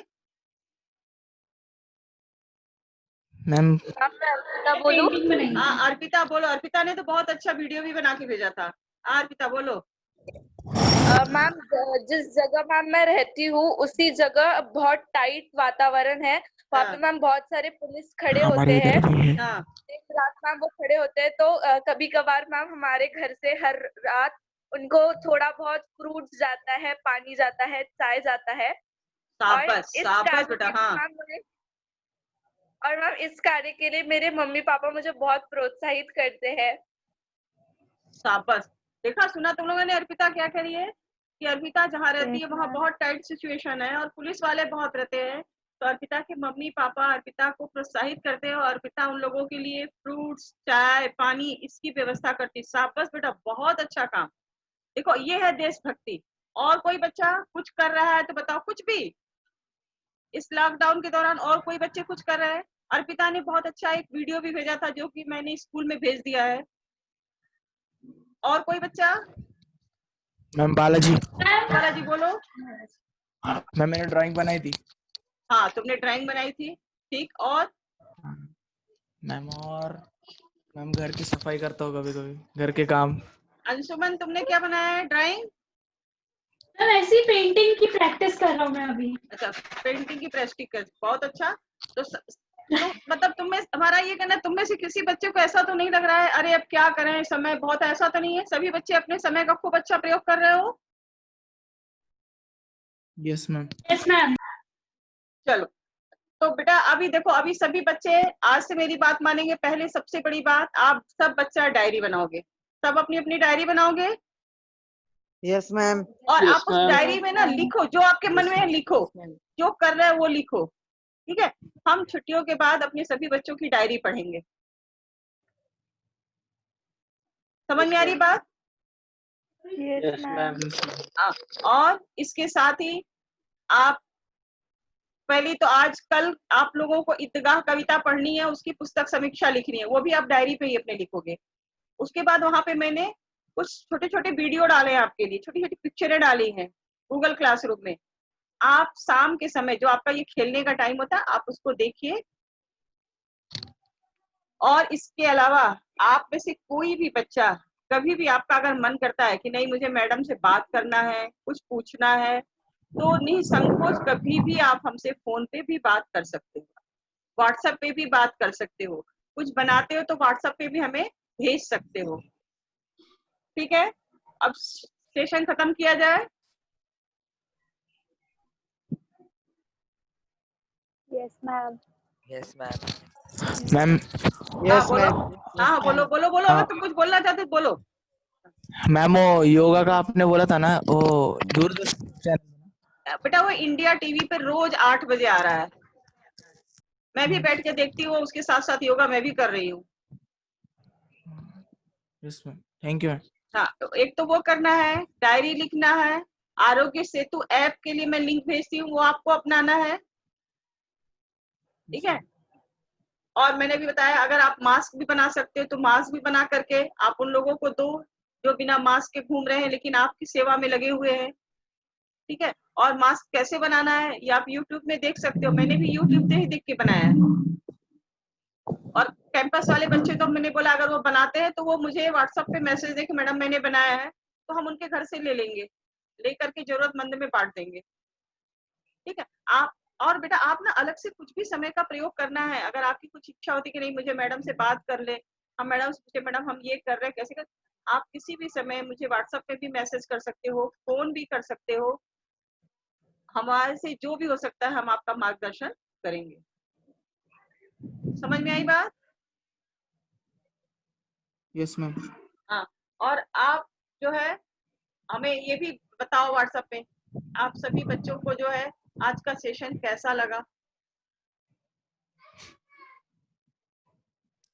मैम पेंटिंग बनाई थी। अर्पिता बोलो। अर्पिता ने तो बहुत अच्छा वीडियो भी बना के भेजा था। अर्पिता बोलो। मैम, जिस जगह मैम मैं रहती हूँ उसी जगह बहुत टाइट वातावरण है। वहाँ पे मैम बहुत सारे पुलिस खड़े हमारे होते हैं। इधर भी है। एक रात मैम वो खड़े होते हैं, तो कभी कभार मैम हमारे घर से हर रात उनको थोड़ा बहुत फ्रूट्स जाता है, पानी जाता है, चाय जाता है। और शाबाश इस शाबाश कार्य बेटा। के लिए मैम इस कार्य के लिए मेरे मम्मी पापा मुझे बहुत प्रोत्साहित करते हैं। शाबाश। देखा, सुना तुम लोगों ने अर्पिता क्या करी है कि अर्पिता जहाँ रहती है वहाँ बहुत टाइट सिचुएशन है और पुलिस वाले बहुत रहते हैं, तो अर्पिता के मम्मी पापा अर्पिता को प्रोत्साहित करते हैं और अर्पिता उन लोगों के लिए फ्रूट्स, चाय, पानी इसकी व्यवस्था करती है। शाबाश बेटा, बहुत अच्छा काम। देखो, ये है देशभक्ति। और कोई बच्चा कुछ कर रहा है तो बताओ, कुछ भी इस लॉकडाउन के दौरान और कोई बच्चे कुछ कर रहे हैं? अर्पिता ने बहुत अच्छा एक वीडियो भी भेजा था जो कि मैंने स्कूल में भेज दिया है। और कोई बच्चा? मैम बालाजी बालाजी बोलो। मैम मैंने ड्राइंग बनाई थी। हाँ, तुमने ड्राइंग बनाई थी, ठीक। और मैम मैम घर की सफाई करता हूँ कभी कभी, घर के काम। अंशुमन, तुमने क्या बनाया है ड्राइंग? मैम ऐसी पेंटिंग की प्रैक्टिस कर रहा हूँ मैं अभी। अच्छा, पेंटिंग की प्रैक्टिस कर, बहुत अच्छा। तो मतलब तुम्हें, हमारा ये कहना, तुम में से किसी बच्चे को ऐसा तो नहीं लग रहा है अरे अब क्या करें, समय बहुत, ऐसा तो नहीं है? सभी बच्चे अपने समय का खूब अच्छा प्रयोग कर रहे हो? Yes ma'am. Yes ma'am. चलो, तो बेटा अभी देखो, अभी सभी बच्चे आज से मेरी बात मानेंगे। पहले सबसे बड़ी बात, आप सब बच्चा डायरी बनाओगे, सब अपनी अपनी डायरी बनाओगे। Yes ma'am. और आप उस डायरी में ना लिखो, जो आपके मन में है लिखो, जो कर रहे हो वो लिखो। ठीक है, हम छुट्टियों के बाद अपने सभी बच्चों की डायरी पढ़ेंगे। समझ में आ रही बात? Yes ma'am. और इसके साथ ही आप पहली तो आज कल आप लोगों को ईदगाह कविता पढ़नी है, उसकी पुस्तक समीक्षा लिखनी है, वो भी आप डायरी पे ही अपने लिखोगे। उसके बाद वहां पे मैंने कुछ छोटे छोटे वीडियो डाले हैं आपके लिए, छोटी छोटी पिक्चरें डाली हैं गूगल क्लासरूम में। आप शाम के समय जो आपका ये खेलने का टाइम होता है, आप उसको देखिए। और इसके अलावा आप में से कोई भी बच्चा कभी भी आपका अगर मन करता है कि नहीं मुझे मैडम से बात करना है, कुछ पूछना है, तो निसंकोच कभी भी आप हमसे फोन पे भी बात कर सकते हो, व्हाट्सएप पे भी बात कर सकते हो, कुछ बनाते हो तो व्हाट्सएप पे भी हमें भेज सकते हो। ठीक है, अब सेशन खत्म किया जाए। Yes ma'am. Yes ma'am. Ma'am हाँ यस बोलो, मैम। हाँ बोलो बोलो बोलो, अगर तुम कुछ बोलना चाहते हो बोलो। मैम वो योगा का आपने बोला था ना, वो दूरदर्शन चैनल। बेटा वो इंडिया टीवी पे रोज 8 बजे आ रहा है, मैं भी बैठ के देखती हूँ, उसके साथ साथ योगा मैं भी कर रही हूँ। Yes ma'am, thank you ma'am. हाँ, तो एक तो वो करना है, डायरी लिखना है, आरोग्य सेतु ऐप के लिए मैं लिंक भेजती हूँ, वो आपको अपनाना है। ठीक है, और मैंने भी बताया अगर आप मास्क भी बना सकते हो तो मास्क भी बना करके आप उन लोगों को दो जो बिना मास्क के घूम रहे हैं लेकिन आपकी सेवा में लगे हुए हैं। ठीक है, और मास्क कैसे बनाना है ये आप यूट्यूब में देख सकते हो, मैंने भी यूट्यूब से ही देख के बनाया है। और कैंपस वाले बच्चे तो मैंने बोला अगर वो बनाते हैं तो वो मुझे व्हाट्सएप पे मैसेज दे कि मैडम मैंने बनाया है, तो हम उनके घर से ले लेंगे, ले करके जरूरतमंद में बांट देंगे। ठीक है, आप और बेटा आप ना अलग से कुछ भी समय का प्रयोग करना है, अगर आपकी कुछ इच्छा होती कि नहीं मुझे मैडम से बात कर ले, हम मैडम से पूछे मैडम हम ये कर रहे हैं कैसे कर, आप किसी भी समय मुझे व्हाट्सएप पे भी मैसेज कर सकते हो, फोन भी कर सकते हो, हमारे से जो भी हो सकता है हम आपका मार्गदर्शन करेंगे। समझ में आई बात? Yes ma'am. हाँ, और आप जो है हमें ये भी बताओ व्हाट्सएप पे आप सभी बच्चों को जो है आज का सेशन कैसा लगा।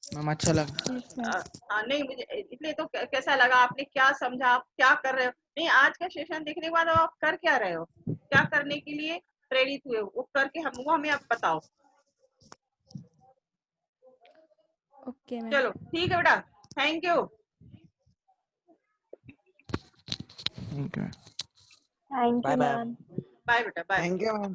मैम अच्छा लगा। हाँ नहीं मुझे इसलिए तो कैसा लगा, आपने क्या समझा, आप क्या कर रहे हो, नहीं आज का सेशन देखने के बाद आप कर क्या रहे हो, क्या करने के लिए प्रेरित हुए हो, वो करके हम वो हमें आप बताओ। Okay ma'am. चलो ठीक है बेटा, thank you. Thank you. Thank bye you ma'am. Ma'am. Bye बेटा, बाय। Thank you ma'am.